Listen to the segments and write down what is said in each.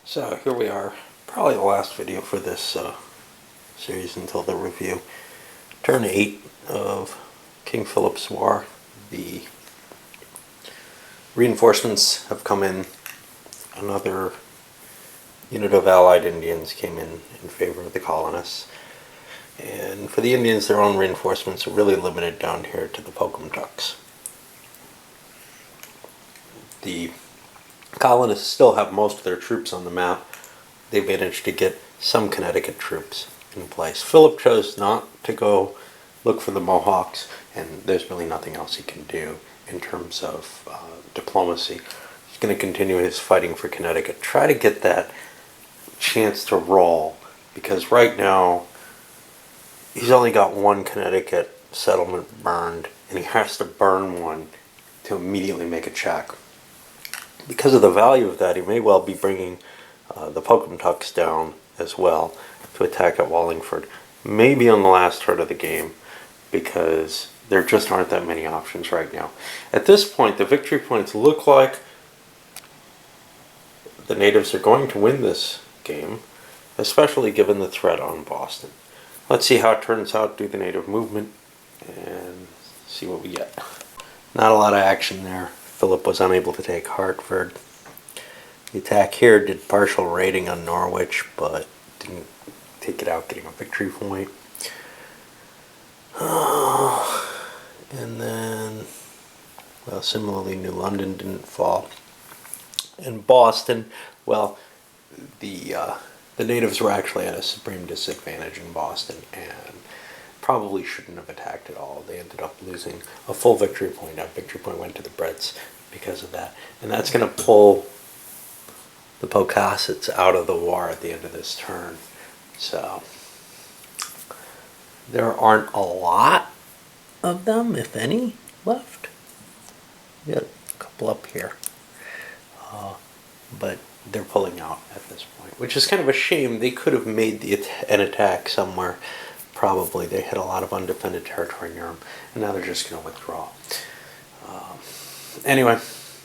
So here we are, probably the last video for this series until the review. Turn 8 of King Phillips War. The reinforcements have come in. Another unit of allied Indians came in favor of the colonists. And for the Indians, their own reinforcements are really limited down here to the Pocumtucks. The colonists still have most of their troops on the map. They managed to get some Connecticut troops in place. Philip chose not to go look for the Mohawks, and there's really nothing else he can do in terms of diplomacy. He's going to continue his fighting for Connecticut. Try to get that chance to roll, because right now he's only got one Connecticut settlement burned, and he has to burn one to immediately make a check. Because of the value of that, he may well be bringing the Pocumtucks down as well to attack at Wallingford. Maybe on the last turn of the game, because there just aren't that many options right now. At this point, the victory points look like the natives are going to win this game, especially given the threat on Boston. Let's see how it turns out, do the native movement, and see what we get. Not a lot of action there. Philip was unable to take Hartford. The attack here did partial raiding on Norwich, but didn't take it out, getting a victory point. And then, well, similarly, New London didn't fall. In Boston, well, the natives were actually at a supreme disadvantage in Boston, and probably shouldn't have attacked at all. They ended up losing a full victory point. That victory point went to the Brits because of that. And that's going to pull the Pocasets out of the war at the end of this turn. So there aren't a lot of them, if any, left. We got a couple up here. But they're pulling out at this point, which is kind of a shame. They could have made an attack somewhere. Probably they had a lot of undefended territory near them, and now they're just going to withdraw. Anyway,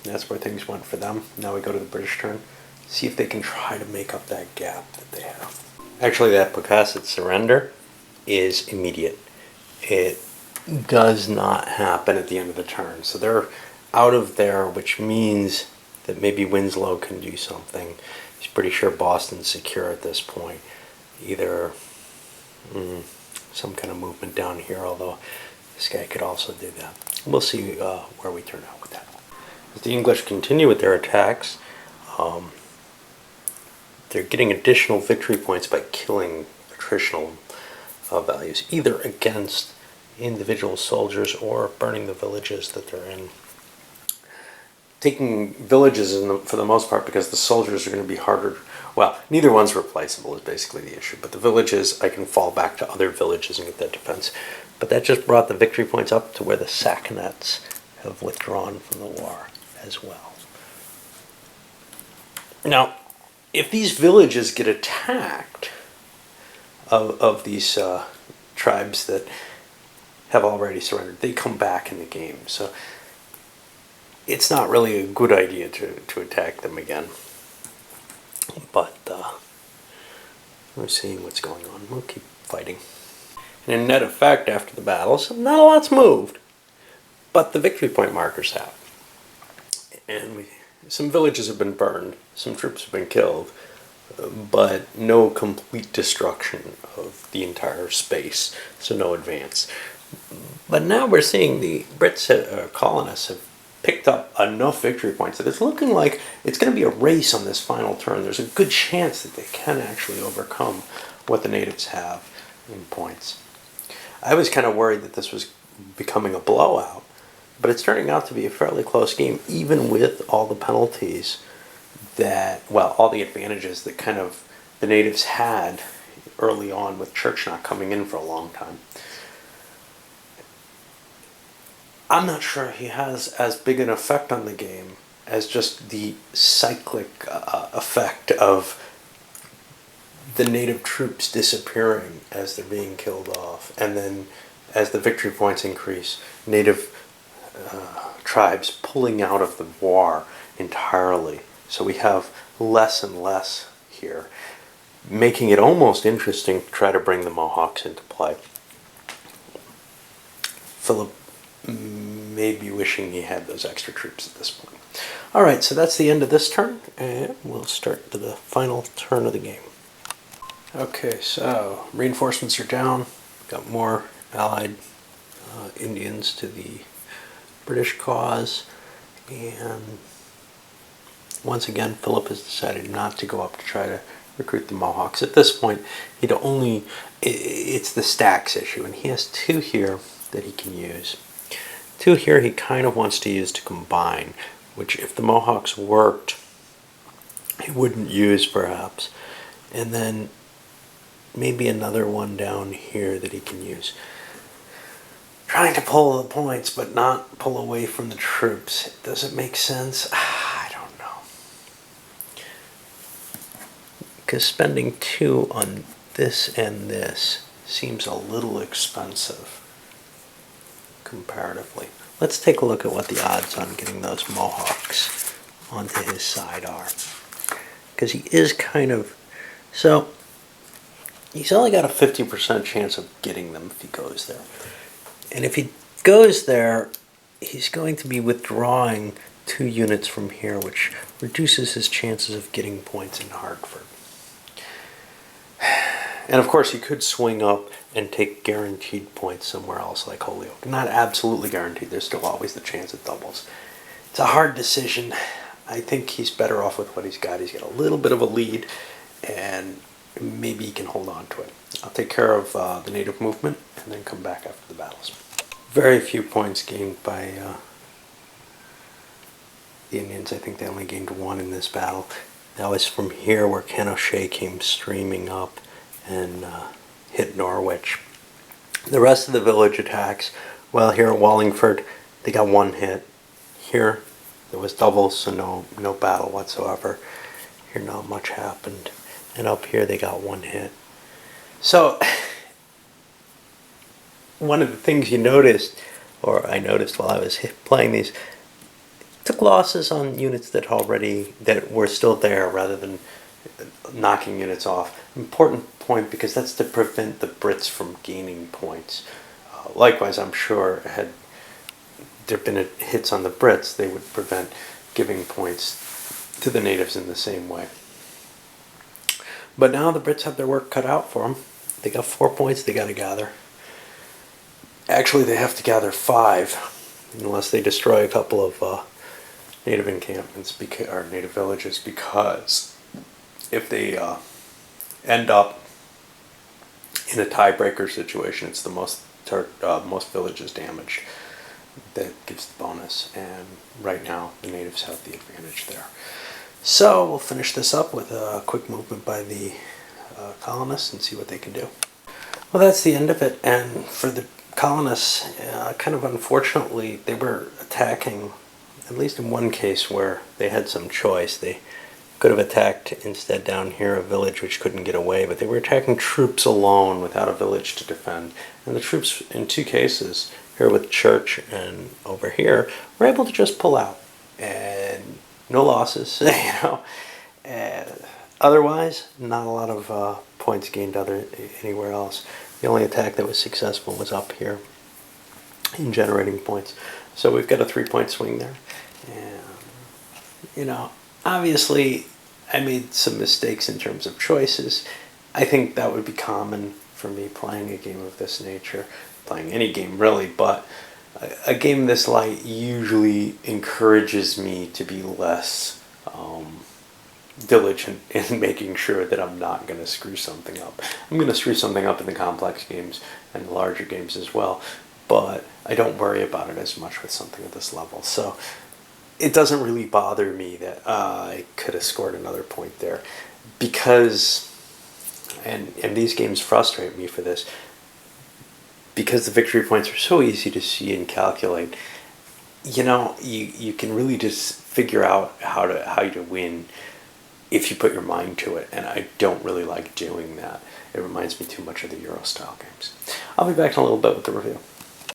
that's where things went for them. Now we go to the British turn, see if they can try to make up that gap that they have. Actually, that Pocasset surrender is immediate. It does not happen at the end of the turn, so they're out of there, which means that maybe Winslow can do something. He's pretty sure Boston's secure at this point. Either some kind of movement down here, although this guy could also do that. We'll see where we turn out with that. As the English continue with their attacks, they're getting additional victory points by killing attritional values, either against individual soldiers or burning the villages that they're in. Taking villages for the most part, because the soldiers are going to be harder. Well, neither one's replaceable is basically the issue. But the villages, I can fall back to other villages and get that defense. But that just brought the victory points up to where the Saconets have withdrawn from the war as well. Now, if these villages get attacked of these tribes that have already surrendered, they come back in the game. So it's not really a good idea to attack them again. But we're seeing what's going on. We'll keep fighting. And in net effect, after the battles, not a lot's moved, but the victory point markers have. And some villages have been burned, some troops have been killed, but no complete destruction of the entire space, so no advance. But now we're seeing the Brits, colonists, have picked up enough victory points that it's looking like it's going to be a race on this final turn. There's a good chance that they can actually overcome what the natives have in points. I was kind of worried that this was becoming a blowout, but it's turning out to be a fairly close game, even with all the penalties that, well, all the advantages that kind of the natives had early on, with Church not coming in for a long time. I'm not sure he has as big an effect on the game as just the cyclic effect of the native troops disappearing as they're being killed off, and then as the victory points increase, native tribes pulling out of the war entirely. So we have less and less here, making it almost interesting to try to bring the Mohawks into play. Philip may be wishing he had those extra troops at this point. All right, so that's the end of this turn, and we'll start to the final turn of the game. Okay, so reinforcements are down. Got more allied Indians to the British cause, and once again, Philip has decided not to go up to try to recruit the Mohawks. At this point, it's the stacks issue, and he has 2 here that he can use. 2 here he kind of wants to use to combine, which if the Mohawks worked, he wouldn't use perhaps. And then maybe another one down here that he can use. Trying to pull the points, but not pull away from the troops. Does it make sense? I don't know. Because spending 2 on this and this seems a little expensive comparatively. Let's take a look at what the odds on getting those Mohawks onto his side are. Because he is kind of... So, he's only got a 50% chance of getting them if he goes there. And if he goes there, he's going to be withdrawing 2 units from here, which reduces his chances of getting points in Hartford. And of course, he could swing up and take guaranteed points somewhere else like Holyoke. Not absolutely guaranteed. There's still always the chance it doubles. It's a hard decision. I think he's better off with what he's got. He's got a little bit of a lead, and maybe he can hold on to it. I'll take care of the native movement and then come back after the battles. Very few points gained by the Indians. I think they only gained 1 in this battle. That was from here where Ken O'Shea came streaming up and hit Norwich. The rest of the village attacks, well, here at Wallingford, they got 1 hit. Here, there was doubles, so no battle whatsoever. Here, not much happened. And up here, they got 1 hit. So, one of the things you noticed, or I noticed while I was playing these, took losses on units that were still there rather than knocking units off. Important point, because that's to prevent the Brits from gaining points. Likewise, I'm sure had there been hits on the Brits, they would prevent giving points to the natives in the same way. But now the Brits have their work cut out for them. They got 4 points they got to gather. Actually, they have to gather 5, unless they destroy a couple of native encampments or native villages, because if they end up in a tiebreaker situation, it's the most villages damaged that gives the bonus, and right now the natives have the advantage there. So we'll finish this up with a quick movement by the colonists and see what they can do. Well, that's the end of it, and for the colonists, kind of unfortunately, they were attacking, at least in one case where they had some choice. They could have attacked instead down here a village which couldn't get away, but they were attacking troops alone without a village to defend. And the troops, in 2 cases, here with Church and over here, were able to just pull out. And no losses, otherwise, not a lot of points gained anywhere else. The only attack that was successful was up here in generating points. So we've got a 3-point swing there. And, obviously, I made some mistakes in terms of choices. I think that would be common for me playing a game of this nature, playing any game really, but a game this light usually encourages me to be less diligent in making sure that I'm not going to screw something up. I'm going to screw something up in the complex games and the larger games as well, but I don't worry about it as much with something at this level. So it doesn't really bother me that I could have scored another point there, because, and these games frustrate me for this, because the victory points are so easy to see and calculate. You can really just figure out how to win if you put your mind to it, and I don't really like doing that. It reminds me too much of the Euro style games. I'll be back in a little bit with the review.